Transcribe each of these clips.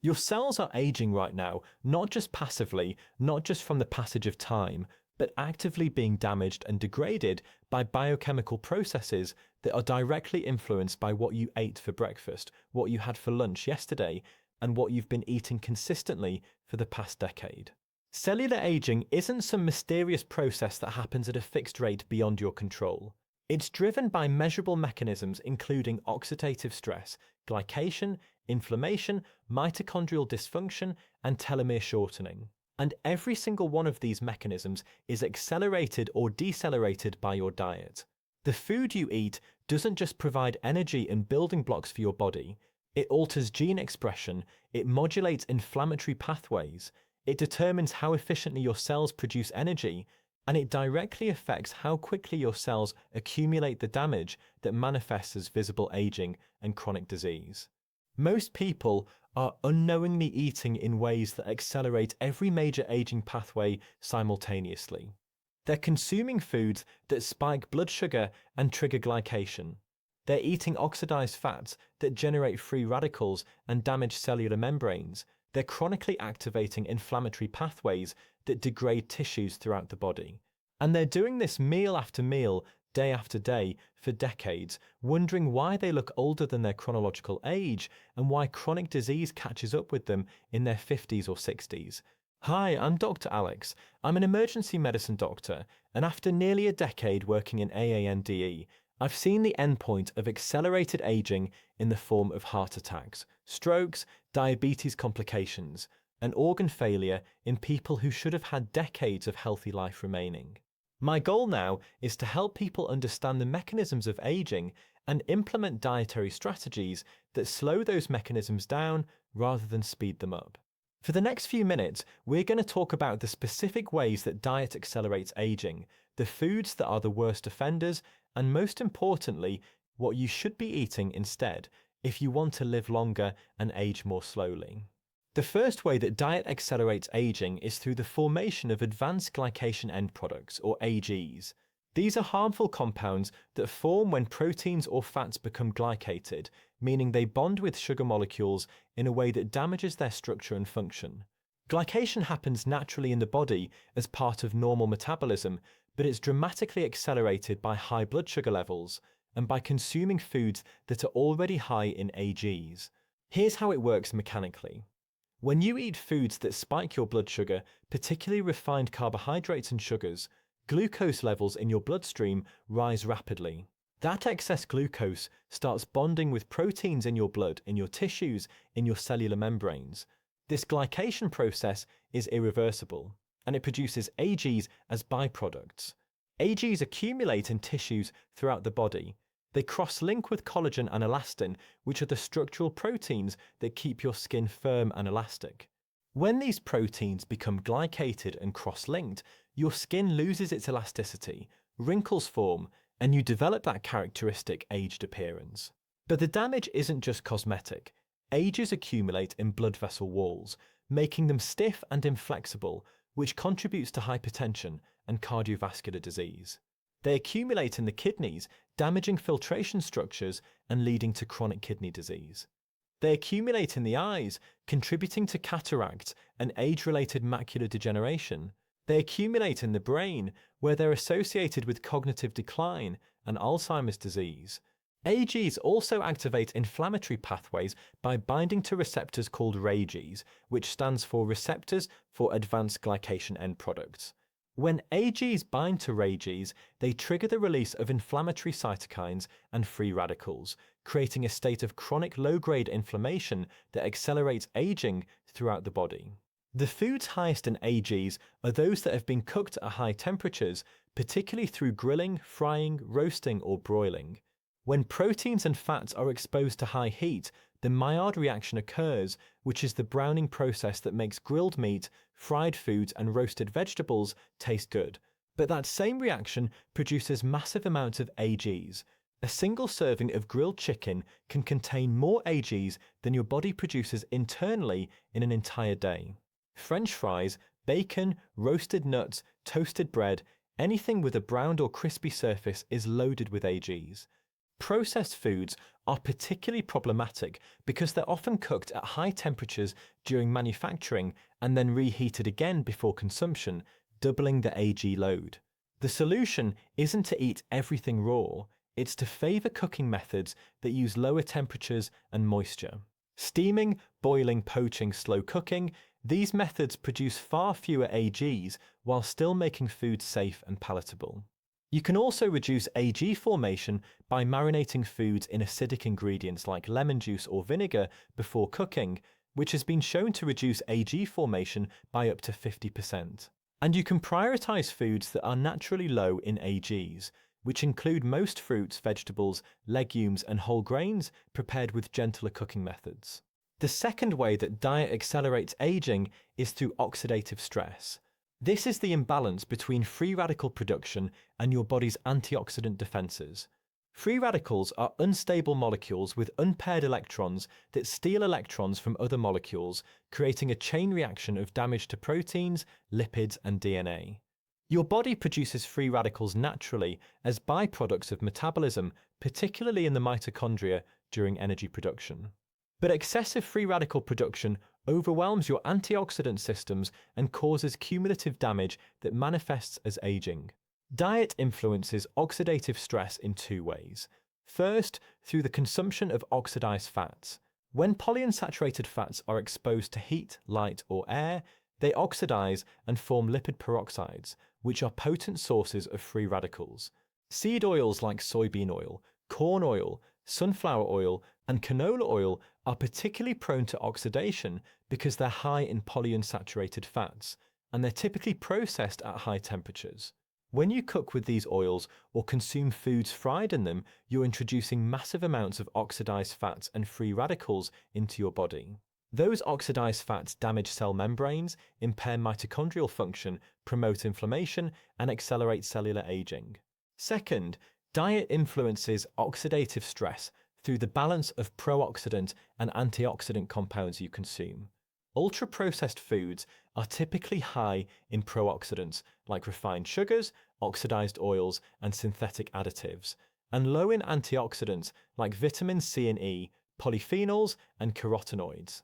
Your cells are aging right now, not just passively, not just from the passage of time, but actively being damaged and degraded by biochemical processes that are directly influenced by what you ate for breakfast, what you had for lunch yesterday, and what you've been eating consistently for the past decade. Cellular aging isn't some mysterious process that happens at a fixed rate beyond your control. It's driven by measurable mechanisms including oxidative stress, glycation, inflammation, mitochondrial dysfunction, and telomere shortening. And every single one of these mechanisms is accelerated or decelerated by your diet. The food you eat doesn't just provide energy and building blocks for your body, it alters gene expression, it modulates inflammatory pathways, it determines how efficiently your cells produce energy, and it directly affects how quickly your cells accumulate the damage that manifests as visible aging and chronic disease. Most people are unknowingly eating in ways that accelerate every major aging pathway simultaneously. They're consuming foods that spike blood sugar and trigger glycation. They're eating oxidized fats that generate free radicals and damage cellular membranes. They're chronically activating inflammatory pathways that degrade tissues throughout the body. And they're doing this meal after meal, day after day, for decades, wondering why they look older than their chronological age and why chronic disease catches up with them in their 50s or 60s. Hi, I'm Dr. Alex. I'm an emergency medicine doctor, and after nearly a decade working in AANDE, I've seen the endpoint of accelerated aging in the form of heart attacks, strokes, diabetes complications, and organ failure in people who should have had decades of healthy life remaining. My goal now is to help people understand the mechanisms of aging and implement dietary strategies that slow those mechanisms down rather than speed them up. For the next few minutes, we're going to talk about the specific ways that diet accelerates aging, the foods that are the worst offenders, and most importantly, what you should be eating instead if you want to live longer and age more slowly. The first way that diet accelerates aging is through the formation of advanced glycation end products, or AGs. These are harmful compounds that form when proteins or fats become glycated, meaning they bond with sugar molecules in a way that damages their structure and function. Glycation happens naturally in the body as part of normal metabolism, but it's dramatically accelerated by high blood sugar levels and by consuming foods that are already high in AGs. Here's how it works mechanically. When you eat foods that spike your blood sugar, particularly refined carbohydrates and sugars, glucose levels in your bloodstream rise rapidly. That excess glucose starts bonding with proteins in your blood, in your tissues, in your cellular membranes. This glycation process is irreversible, and it produces AGs as byproducts. AGs accumulate in tissues throughout the body. They cross-link with collagen and elastin, which are the structural proteins that keep your skin firm and elastic. When these proteins become glycated and cross-linked, your skin loses its elasticity, wrinkles form, and you develop that characteristic aged appearance. But the damage isn't just cosmetic. AGs accumulate in blood vessel walls, making them stiff and inflexible, which contributes to hypertension and cardiovascular disease. They accumulate in the kidneys, damaging filtration structures and leading to chronic kidney disease. They accumulate in the eyes, contributing to cataracts and age-related macular degeneration. They accumulate in the brain, where they're associated with cognitive decline and Alzheimer's disease. AGs also activate inflammatory pathways by binding to receptors called RAGEs, which stands for Receptors for Advanced Glycation End Products. When AGs bind to RAGEs, they trigger the release of inflammatory cytokines and free radicals, creating a state of chronic low-grade inflammation that accelerates aging throughout the body. The foods highest in AGs are those that have been cooked at high temperatures, particularly through grilling, frying, roasting, or broiling. When proteins and fats are exposed to high heat, the Maillard reaction occurs, which is the browning process that makes grilled meat, fried foods, and roasted vegetables taste good. But that same reaction produces massive amounts of AGs. A single serving of grilled chicken can contain more AGs than your body produces internally in an entire day. French fries, bacon, roasted nuts, toasted bread, anything with a browned or crispy surface is loaded with AGs. Processed foods are particularly problematic because they're often cooked at high temperatures during manufacturing and then reheated again before consumption, doubling the AG load. The solution isn't to eat everything raw, it's to favour cooking methods that use lower temperatures and moisture. Steaming, boiling, poaching, slow cooking, these methods produce far fewer AGs while still making food safe and palatable. You can also reduce AG formation by marinating foods in acidic ingredients like lemon juice or vinegar before cooking, which has been shown to reduce AG formation by up to 50%. And you can prioritize foods that are naturally low in AGs, which include most fruits, vegetables, legumes, and whole grains prepared with gentler cooking methods. The second way that diet accelerates aging is through oxidative stress. This is the imbalance between free radical production and your body's antioxidant defenses. Free radicals are unstable molecules with unpaired electrons that steal electrons from other molecules, creating a chain reaction of damage to proteins, lipids, and DNA. Your body produces free radicals naturally as byproducts of metabolism, particularly in the mitochondria during energy production. But excessive free radical production overwhelms your antioxidant systems and causes cumulative damage that manifests as aging. Diet influences oxidative stress in two ways. First, through the consumption of oxidized fats. When polyunsaturated fats are exposed to heat, light, or air, they oxidize and form lipid peroxides, which are potent sources of free radicals. Seed oils like soybean oil, corn oil, sunflower oil, and canola oil are particularly prone to oxidation because they're high in polyunsaturated fats, and they're typically processed at high temperatures. When you cook with these oils or consume foods fried in them, you're introducing massive amounts of oxidized fats and free radicals into your body. Those oxidized fats damage cell membranes, impair mitochondrial function, promote inflammation, and accelerate cellular aging. Second, diet influences oxidative stress through the balance of pro-oxidant and antioxidant compounds you consume. Ultra-processed foods are typically high in pro-oxidants like refined sugars, oxidized oils, and synthetic additives, and low in antioxidants like vitamin C and E, polyphenols, and carotenoids.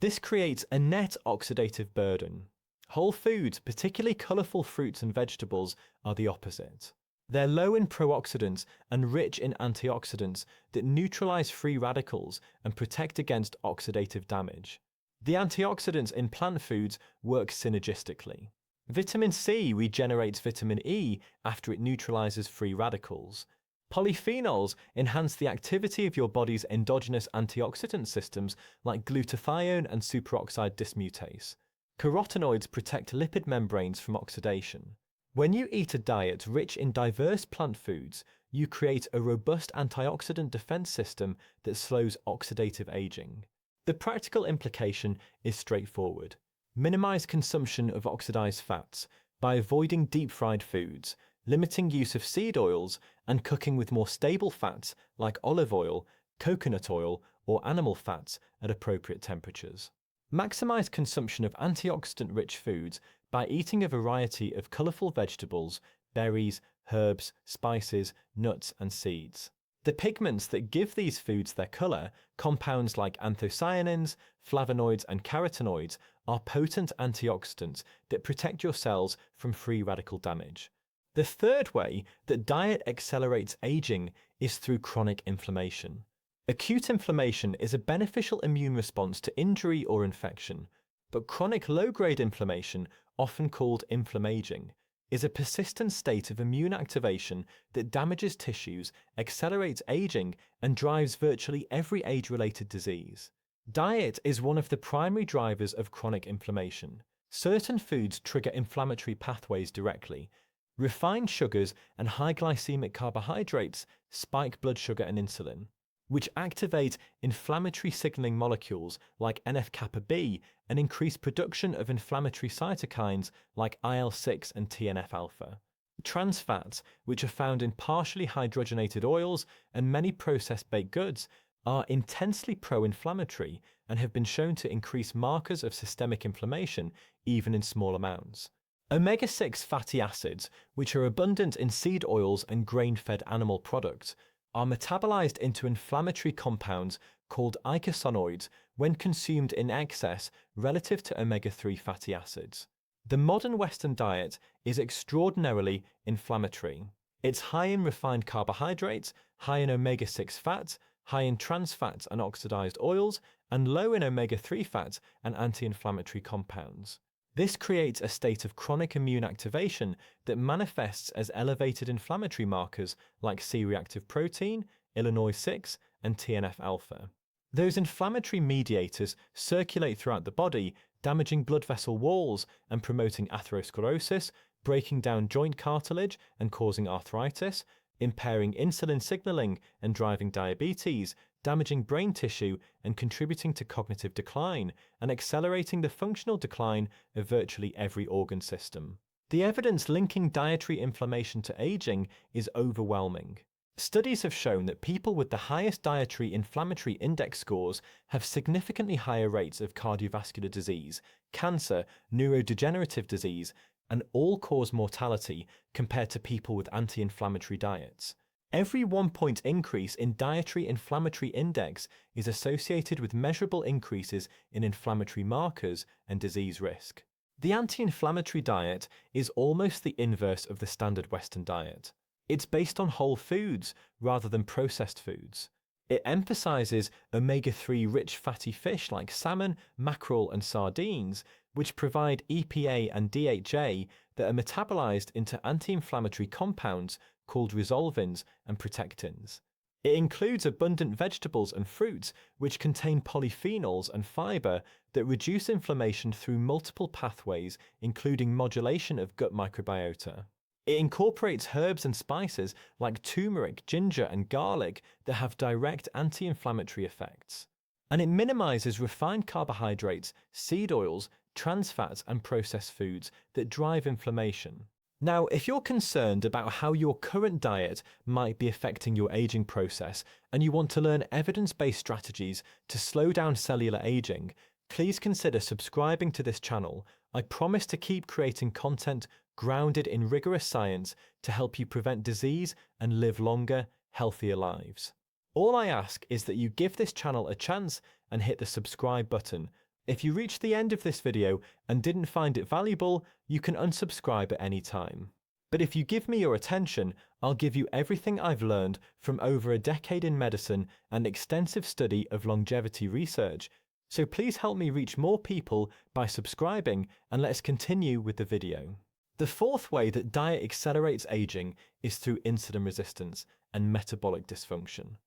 This creates a net oxidative burden. Whole foods, particularly colourful fruits and vegetables, are the opposite. They're low in pro-oxidants and rich in antioxidants that neutralize free radicals and protect against oxidative damage. The antioxidants in plant foods work synergistically. Vitamin C regenerates vitamin E after it neutralizes free radicals. Polyphenols enhance the activity of your body's endogenous antioxidant systems like glutathione and superoxide dismutase. Carotenoids protect lipid membranes from oxidation. When you eat a diet rich in diverse plant foods, you create a robust antioxidant defense system that slows oxidative aging. The practical implication is straightforward. Minimize consumption of oxidized fats by avoiding deep-fried foods, limiting use of seed oils, and cooking with more stable fats like olive oil, coconut oil, or animal fats at appropriate temperatures. Maximize consumption of antioxidant-rich foods by eating a variety of colorful vegetables, berries, herbs, spices, nuts, and seeds. The pigments that give these foods their color, compounds like anthocyanins, flavonoids, and carotenoids, are potent antioxidants that protect your cells from free radical damage. The third way that diet accelerates aging is through chronic inflammation. Acute inflammation is a beneficial immune response to injury or infection, but chronic low-grade inflammation, often called inflammaging, is a persistent state of immune activation that damages tissues, accelerates aging, and drives virtually every age-related disease. Diet is one of the primary drivers of chronic inflammation. Certain foods trigger inflammatory pathways directly. Refined sugars and high glycemic carbohydrates spike blood sugar and insulin, which activate inflammatory signaling molecules like NF-kappa B and increase production of inflammatory cytokines like IL-6 and TNF-alpha. Trans fats, which are found in partially hydrogenated oils and many processed baked goods, are intensely pro-inflammatory and have been shown to increase markers of systemic inflammation even in small amounts. Omega-6 fatty acids, which are abundant in seed oils and grain-fed animal products, are metabolized into inflammatory compounds called eicosanoids when consumed in excess relative to omega-3 fatty acids. The modern Western diet is extraordinarily inflammatory. It's high in refined carbohydrates, high in omega-6 fats, high in trans fats and oxidized oils, and low in omega-3 fats and anti-inflammatory compounds. This creates a state of chronic immune activation that manifests as elevated inflammatory markers like C-reactive protein, Illinois-6, and TNF-alpha. Those inflammatory mediators circulate throughout the body, damaging blood vessel walls and promoting atherosclerosis, breaking down joint cartilage and causing arthritis, impairing insulin signaling and driving diabetes, damaging brain tissue and contributing to cognitive decline, and accelerating the functional decline of virtually every organ system. The evidence linking dietary inflammation to aging is overwhelming. Studies have shown that people with the highest dietary inflammatory index scores have significantly higher rates of cardiovascular disease, cancer, neurodegenerative disease, and all-cause mortality compared to people with anti-inflammatory diets. Every 1-point increase in dietary inflammatory index is associated with measurable increases in inflammatory markers and disease risk. The anti-inflammatory diet is almost the inverse of the standard Western diet. It's based on whole foods rather than processed foods. It emphasizes omega-3 rich fatty fish like salmon, mackerel, and sardines, which provide EPA and DHA that are metabolized into anti-inflammatory compounds called resolvins and protectins. It includes abundant vegetables and fruits which contain polyphenols and fiber that reduce inflammation through multiple pathways, including modulation of gut microbiota. It incorporates herbs and spices like turmeric, ginger, and garlic that have direct anti-inflammatory effects. And it minimizes refined carbohydrates, seed oils, trans fats, and processed foods that drive inflammation. Now, if you're concerned about how your current diet might be affecting your aging process and you want to learn evidence-based strategies to slow down cellular aging, please consider subscribing to this channel. I promise to keep creating content grounded in rigorous science to help you prevent disease and live longer, healthier lives. All I ask is that you give this channel a chance and hit the subscribe button. If you reached the end of this video and didn't find it valuable, you can unsubscribe at any time. But if you give me your attention, I'll give you everything I've learned from over a decade in medicine and extensive study of longevity research. So please help me reach more people by subscribing, and let's continue with the video. The fourth way that diet accelerates aging is through insulin resistance and metabolic dysfunction.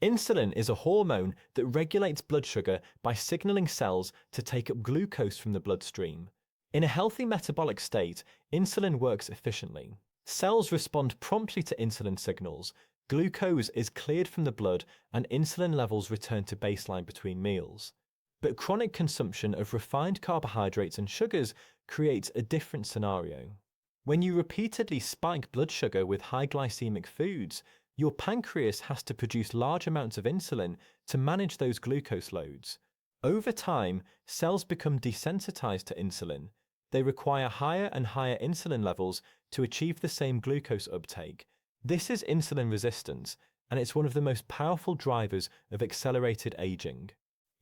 Insulin is a hormone that regulates blood sugar by signaling cells to take up glucose from the bloodstream. In a healthy metabolic state, insulin works efficiently. Cells respond promptly to insulin signals, glucose is cleared from the blood, and insulin levels return to baseline between meals. But chronic consumption of refined carbohydrates and sugars creates a different scenario. When you repeatedly spike blood sugar with high glycemic foods, your pancreas has to produce large amounts of insulin to manage those glucose loads. Over time, cells become desensitized to insulin. They require higher and higher insulin levels to achieve the same glucose uptake. This is insulin resistance, and it's one of the most powerful drivers of accelerated aging.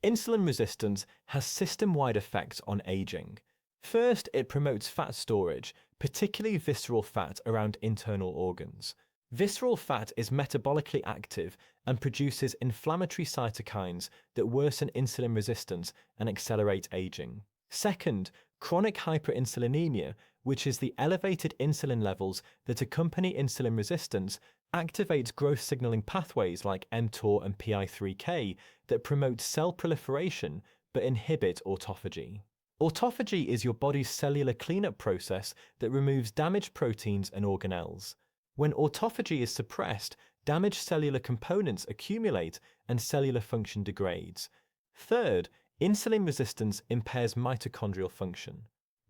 Insulin resistance has system-wide effects on aging. First, it promotes fat storage, particularly visceral fat around internal organs. Visceral fat is metabolically active and produces inflammatory cytokines that worsen insulin resistance and accelerate aging. Second, chronic hyperinsulinemia, which is the elevated insulin levels that accompany insulin resistance, activates growth signaling pathways like mTOR and PI3K that promote cell proliferation but inhibit autophagy. Autophagy is your body's cellular cleanup process that removes damaged proteins and organelles. When autophagy is suppressed, damaged cellular components accumulate and cellular function degrades. Third, insulin resistance impairs mitochondrial function.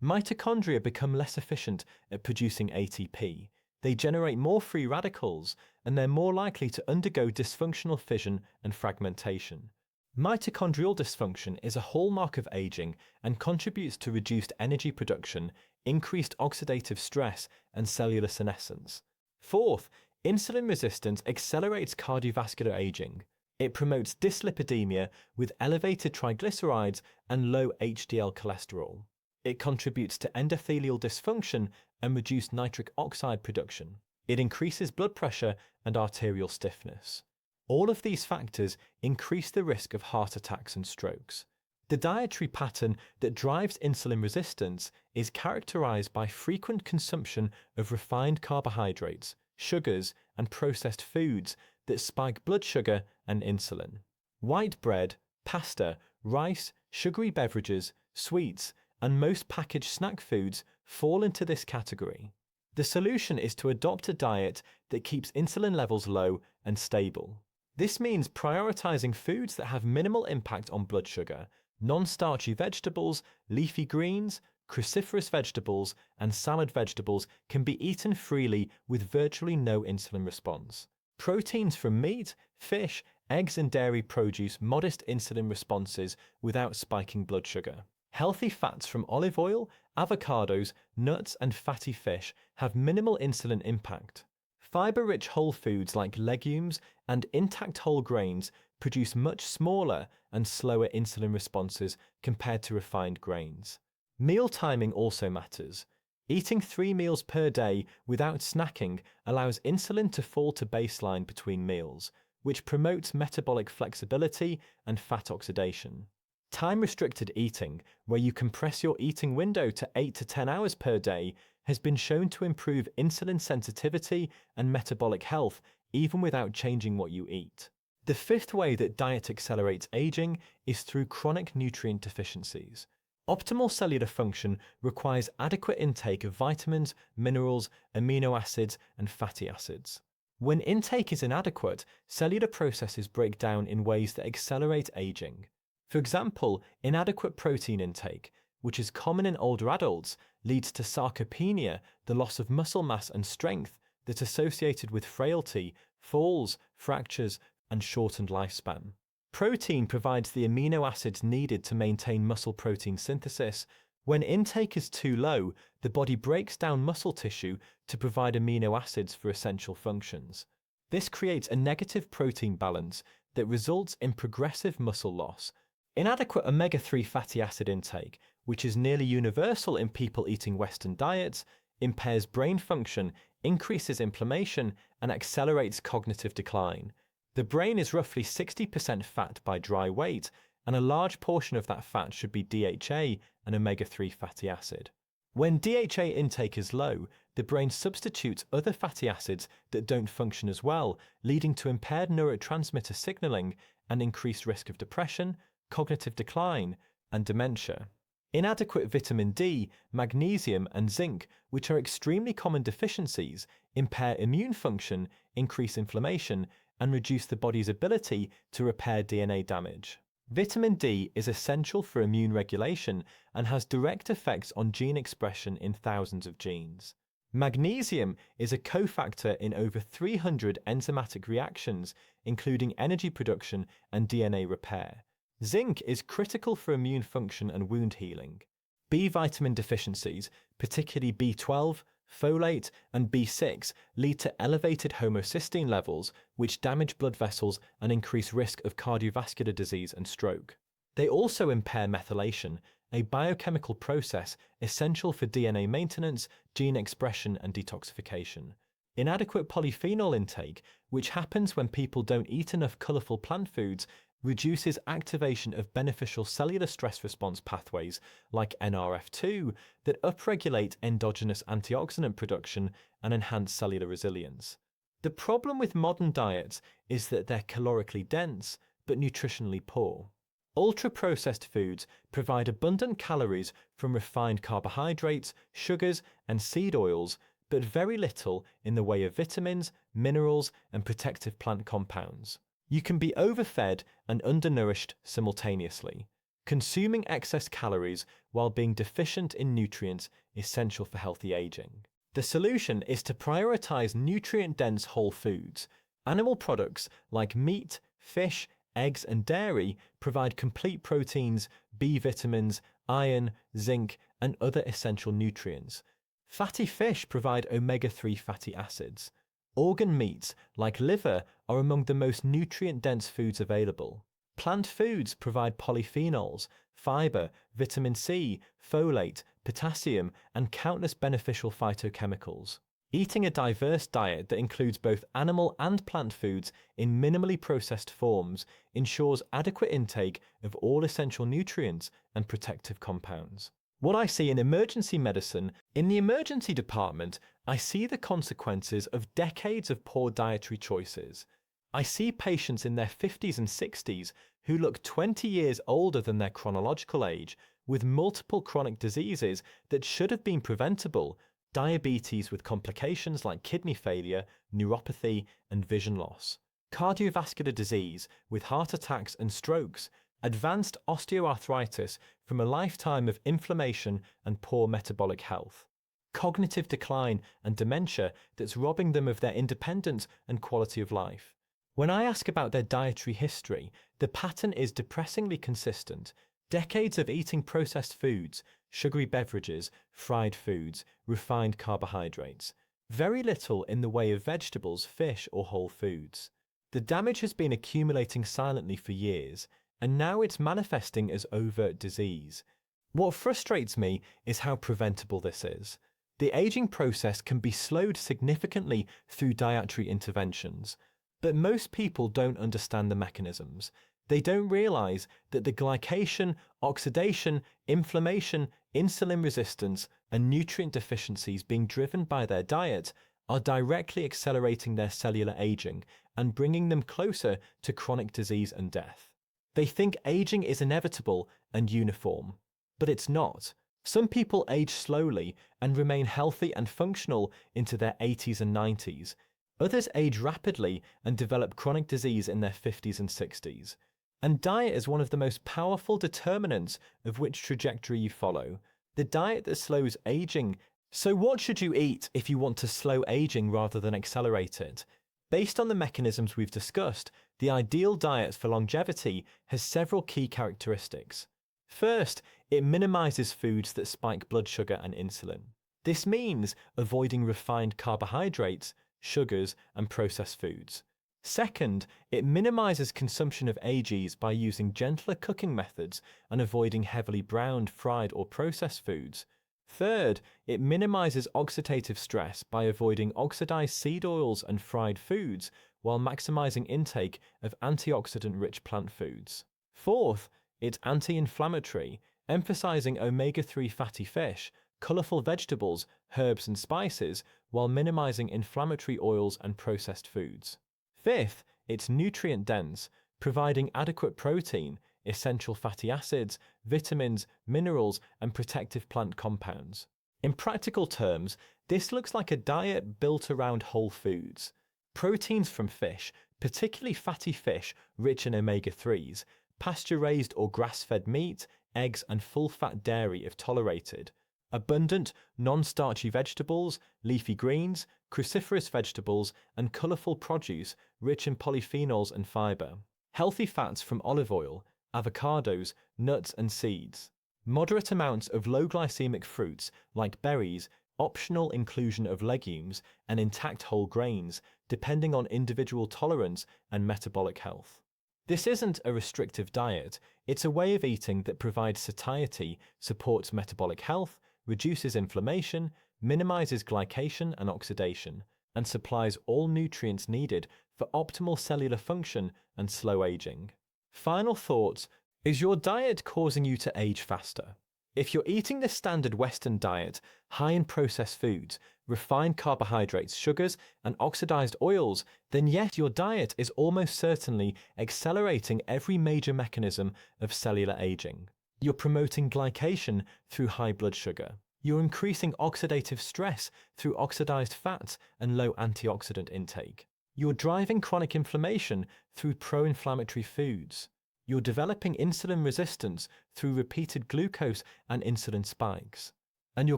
Mitochondria become less efficient at producing ATP. They generate more free radicals, and they're more likely to undergo dysfunctional fission and fragmentation. Mitochondrial dysfunction is a hallmark of aging and contributes to reduced energy production, increased oxidative stress, and cellular senescence. Fourth, Insulin resistance accelerates cardiovascular aging. It promotes dyslipidemia with elevated triglycerides and low HDL cholesterol. It contributes to endothelial dysfunction and reduced nitric oxide production. It increases blood pressure and arterial stiffness. All of these factors increase the risk of heart attacks and strokes. The dietary pattern that drives insulin resistance is characterized by frequent consumption of refined carbohydrates, sugars, and processed foods that spike blood sugar and insulin. White bread, pasta, rice, sugary beverages, sweets, and most packaged snack foods fall into this category. The solution is to adopt a diet that keeps insulin levels low and stable. This means prioritizing foods that have minimal impact on blood sugar. Non-starchy vegetables, leafy greens, cruciferous vegetables, and salad vegetables can be eaten freely with virtually no insulin response. Proteins from meat, fish, eggs, and dairy produce modest insulin responses without spiking blood sugar. Healthy fats from olive oil, avocados, nuts, and fatty fish have minimal insulin impact. Fiber-rich whole foods like legumes and intact whole grains produce much smaller and slower insulin responses compared to refined grains. Meal timing also matters. Eating 3 meals per day without snacking allows insulin to fall to baseline between meals, which promotes metabolic flexibility and fat oxidation. Time-restricted eating, where you compress your eating window to 8 to 10 hours per day, has been shown to improve insulin sensitivity and metabolic health even without changing what you eat. The fifth way that diet accelerates aging is through chronic nutrient deficiencies. Optimal cellular function requires adequate intake of vitamins, minerals, amino acids, and fatty acids. When intake is inadequate, cellular processes break down in ways that accelerate aging. For example, inadequate protein intake, which is common in older adults, leads to sarcopenia, the loss of muscle mass and strength that's associated with frailty, falls, fractures, and shortened lifespan. Protein provides the amino acids needed to maintain muscle protein synthesis. When intake is too low, the body breaks down muscle tissue to provide amino acids for essential functions. This creates a negative protein balance that results in progressive muscle loss. Inadequate omega-3 fatty acid intake, which is nearly universal in people eating Western diets, impairs brain function, increases inflammation, and accelerates cognitive decline. The brain is roughly 60% fat by dry weight, and a large portion of that fat should be DHA and omega-3 fatty acid. When DHA intake is low, the brain substitutes other fatty acids that don't function as well, leading to impaired neurotransmitter signaling and increased risk of depression, cognitive decline, and dementia. Inadequate vitamin D, magnesium, and zinc, which are extremely common deficiencies, impair immune function, increase inflammation, and reduce the body's ability to repair DNA damage. Vitamin D is essential for immune regulation and has direct effects on gene expression in thousands of genes. Magnesium is a cofactor in over 300 enzymatic reactions, including energy production and DNA repair. Zinc is critical for immune function and wound healing. B vitamin deficiencies, particularly B12, folate, and B6, lead to elevated homocysteine levels, which damage blood vessels and increase risk of cardiovascular disease and stroke. They also impair methylation, a biochemical process essential for DNA maintenance, gene expression, and detoxification. Inadequate polyphenol intake, which happens when people don't eat enough colorful plant foods, reduces activation of beneficial cellular stress response pathways like NRF2 that upregulate endogenous antioxidant production and enhance cellular resilience. The problem with modern diets is that they're calorically dense but nutritionally poor. Ultra-processed foods provide abundant calories from refined carbohydrates, sugars, and seed oils, but very little in the way of vitamins, minerals, and protective plant compounds. You can be overfed and undernourished simultaneously. Consuming excess calories while being deficient in nutrients essential for healthy aging. The solution is to prioritize nutrient-dense whole foods. Animal products like meat, fish, eggs, and dairy provide complete proteins, B vitamins, iron, zinc, and other essential nutrients. Fatty fish provide omega-3 fatty acids. Organ meats, like liver, are among the most nutrient-dense foods available. Plant foods provide polyphenols, fiber, vitamin C, folate, potassium, and countless beneficial phytochemicals. Eating a diverse diet that includes both animal and plant foods in minimally processed forms ensures adequate intake of all essential nutrients and protective compounds. What I see in emergency medicine, in the emergency department, I see the consequences of decades of poor dietary choices. I see patients in their 50s and 60s who look 20 years older than their chronological age, with multiple chronic diseases that should have been preventable: diabetes with complications like kidney failure, neuropathy, and vision loss, cardiovascular disease with heart attacks and strokes, advanced osteoarthritis from a lifetime of inflammation and poor metabolic health, cognitive decline and dementia that's robbing them of their independence and quality of life. When I ask about their dietary history, the pattern is depressingly consistent. Decades of eating processed foods, sugary beverages, fried foods, refined carbohydrates. Very little in the way of vegetables, fish, or whole foods. The damage has been accumulating silently for years, and now it's manifesting as overt disease. What frustrates me is how preventable this is. The aging process can be slowed significantly through dietary interventions, but most people don't understand the mechanisms. They don't realize that the glycation, oxidation, inflammation, insulin resistance, and nutrient deficiencies being driven by their diet are directly accelerating their cellular aging and bringing them closer to chronic disease and death. They think aging is inevitable and uniform, but it's not. Some people age slowly and remain healthy and functional into their 80s and 90s. Others age rapidly and develop chronic disease in their 50s and 60s. And diet is one of the most powerful determinants of which trajectory you follow. The diet that slows aging. So what should you eat if you want to slow aging rather than accelerate it? Based on the mechanisms we've discussed, the ideal diet for longevity has several key characteristics. First, it minimizes foods that spike blood sugar and insulin. This means avoiding refined carbohydrates, sugars, and processed foods. Second, it minimizes consumption of AGs by using gentler cooking methods and avoiding heavily browned, fried, or processed foods. Third, it minimizes oxidative stress by avoiding oxidized seed oils and fried foods while maximizing intake of antioxidant-rich plant foods. Fourth, it's anti-inflammatory, emphasizing omega-3 fatty fish, colorful vegetables, herbs, and spices while minimizing inflammatory oils and processed foods. Fifth, it's nutrient-dense, providing adequate protein, essential fatty acids, vitamins, minerals, and protective plant compounds. In practical terms, this looks like a diet built around whole foods. Proteins from fish, particularly fatty fish rich in omega-3s, pasture-raised or grass-fed meat, eggs, and full-fat dairy if tolerated. Abundant, non-starchy vegetables, leafy greens, cruciferous vegetables, and colorful produce rich in polyphenols and fiber. Healthy fats from olive oil, avocados, nuts, and seeds. Moderate amounts of low glycemic fruits like berries, optional inclusion of legumes, and intact whole grains, depending on individual tolerance and metabolic health. This isn't a restrictive diet, it's a way of eating that provides satiety, supports metabolic health, reduces inflammation, minimizes glycation and oxidation, and supplies all nutrients needed for optimal cellular function and slow aging. Final thoughts: is your diet causing you to age faster? If you're eating the standard Western diet, high in processed foods, refined carbohydrates, sugars, and oxidized oils, then yes, your diet is almost certainly accelerating every major mechanism of cellular aging. You're promoting glycation through high blood sugar. You're increasing oxidative stress through oxidized fats and low antioxidant intake. You're driving chronic inflammation through pro-inflammatory foods. You're developing insulin resistance through repeated glucose and insulin spikes. And you're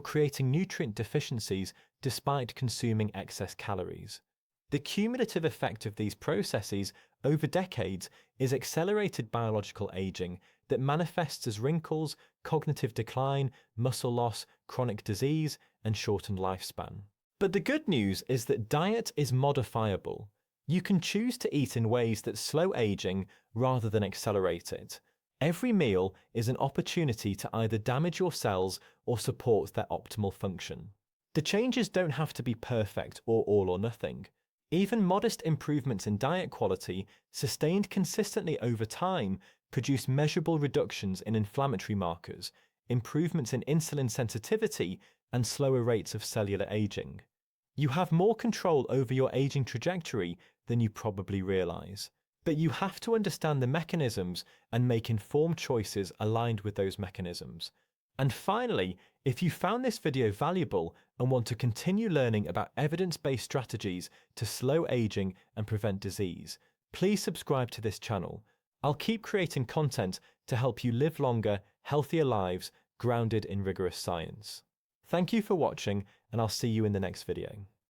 creating nutrient deficiencies despite consuming excess calories. The cumulative effect of these processes over decades is accelerated biological aging that manifests as wrinkles, cognitive decline, muscle loss, chronic disease, and shortened lifespan. But the good news is that diet is modifiable. You can choose to eat in ways that slow aging rather than accelerate it. Every meal is an opportunity to either damage your cells or support their optimal function. The changes don't have to be perfect or all or nothing. Even modest improvements in diet quality, sustained consistently over time, produce measurable reductions in inflammatory markers, improvements in insulin sensitivity, and slower rates of cellular aging. You have more control over your aging trajectory than you probably realize. But you have to understand the mechanisms and make informed choices aligned with those mechanisms. And finally, if you found this video valuable and want to continue learning about evidence-based strategies to slow aging and prevent disease, please subscribe to this channel. I'll keep creating content to help you live longer, healthier lives grounded in rigorous science. Thank you for watching, and I'll see you in the next video.